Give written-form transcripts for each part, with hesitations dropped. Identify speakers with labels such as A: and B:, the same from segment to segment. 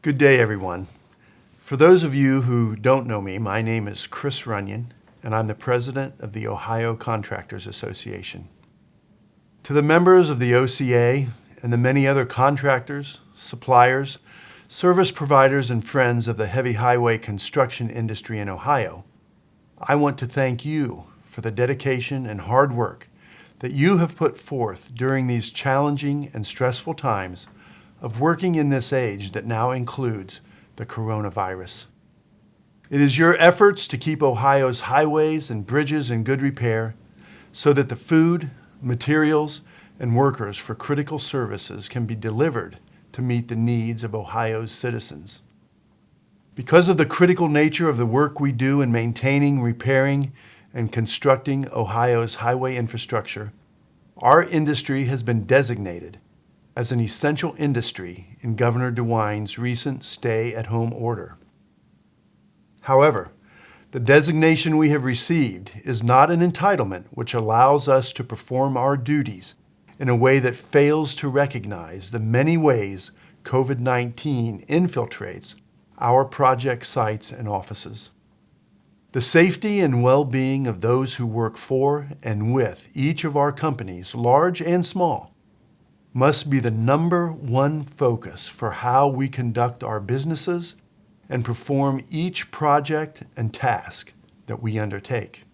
A: Good day, everyone. For those of you who don't know me, my name is Chris Runyan, and I'm the president of the Ohio Contractors Association. To the members of the OCA and the many other contractors, suppliers, service providers, and friends of the heavy highway construction industry in Ohio, I want to thank you for the dedication and hard work that you have put forth during these challenging and stressful times of working in this age that now includes the coronavirus. It is your efforts to keep Ohio's highways and bridges in good repair so that the food, materials, and workers for critical services can be delivered to meet the needs of Ohio's citizens. Because of the critical nature of the work we do in maintaining, repairing, and constructing Ohio's highway infrastructure, our industry has been designated as an essential industry in Governor DeWine's recent stay-at-home order. However, the designation we have received is not an entitlement which allows us to perform our duties in a way that fails to recognize the many ways COVID-19 infiltrates our project sites and offices. The safety and well-being of those who work for and with each of our companies, large and small, must be the number one focus for how we conduct our businesses and perform each project and task that we undertake.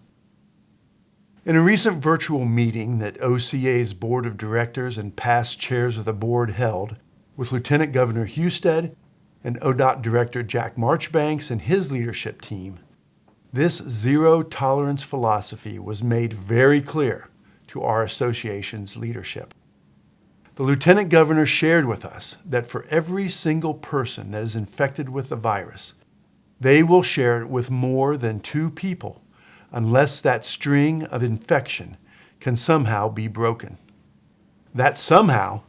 A: In a recent virtual meeting that OCA's Board of Directors and past chairs of the board held with Lieutenant Governor Husted and ODOT Director Jack Marchbanks and his leadership team, this zero-tolerance philosophy was made very clear to our association's leadership. The Lieutenant Governor shared with us that for every single person that is infected with the virus, they will share it with more than 2 people unless that string of infection can somehow be broken. That somehow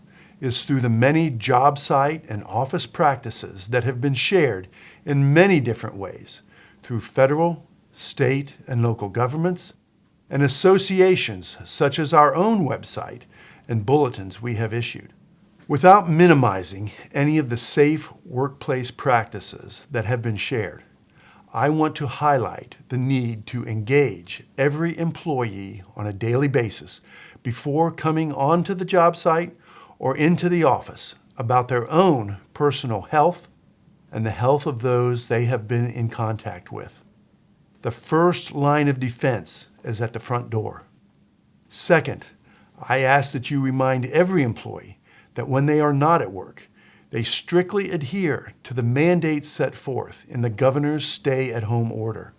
A: is through the many job site and office practices that have been shared in many different ways through federal, state, and local governments, and associations such as our own website and bulletins we have issued. Without minimizing any of the safe workplace practices that have been shared, I want to highlight the need to engage every employee on a daily basis before coming onto the job site or into the office about their own personal health and the health of those they have been in contact with. The first line of defense is at the front door. Second, I ask that you remind every employee that when they are not at work, they strictly adhere to the mandates set forth in the governor's stay-at-home order.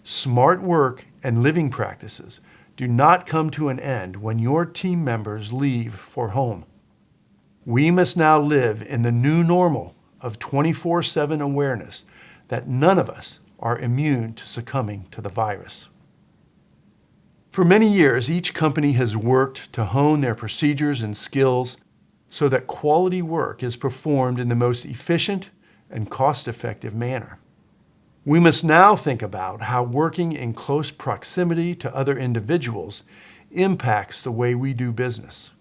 A: Smart work and living practices do not come to an end when your team members leave for home. We must now live in the new normal of 24/7 awareness that none of us are immune to succumbing to the virus. For many years, each company has worked to hone their procedures and skills so that quality work is performed in the most efficient and cost-effective manner. We must now think about how working in close proximity to other individuals impacts the way we do business.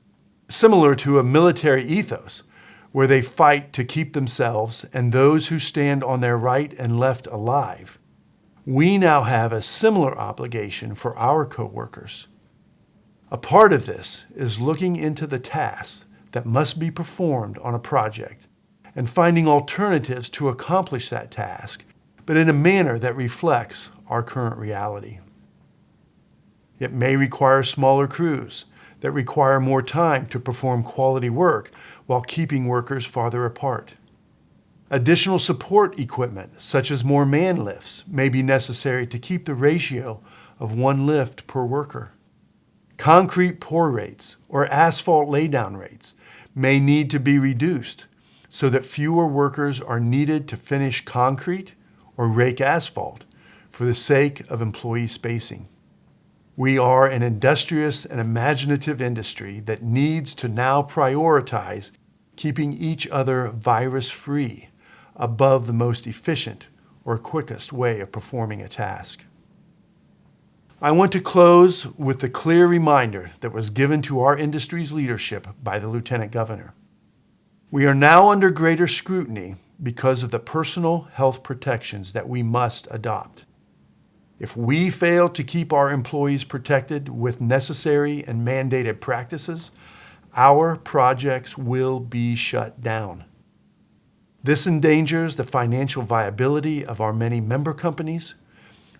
A: Similar to a military ethos, where they fight to keep themselves and those who stand on their right and left alive, we now have a similar obligation for our coworkers. A part of this is looking into the tasks that must be performed on a project and finding alternatives to accomplish that task, but in a manner that reflects our current reality. It may require smaller crews that require more time to perform quality work while keeping workers farther apart. Additional support equipment, such as more man lifts, may be necessary to keep the ratio of 1 lift per worker. Concrete pour rates or asphalt laydown rates may need to be reduced so that fewer workers are needed to finish concrete or rake asphalt for the sake of employee spacing. We are an industrious and imaginative industry that needs to now prioritize keeping each other virus-free above the most efficient or quickest way of performing a task. I want to close with the clear reminder that was given to our industry's leadership by the Lieutenant Governor. We are now under greater scrutiny because of the personal health protections that we must adopt. If we fail to keep our employees protected with necessary and mandated practices, our projects will be shut down. This endangers the financial viability of our many member companies,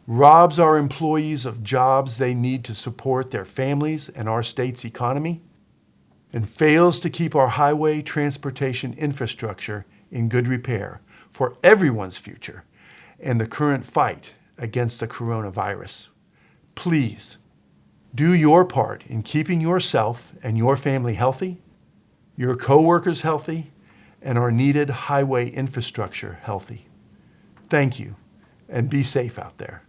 A: robs our employees of jobs they need to support their families and our state's economy, and fails to keep our highway transportation infrastructure in good repair for everyone's future and the current fight against the coronavirus. Please, do your part in keeping yourself and your family healthy, your coworkers healthy, and our needed highway infrastructure healthy. Thank you, and be safe out there.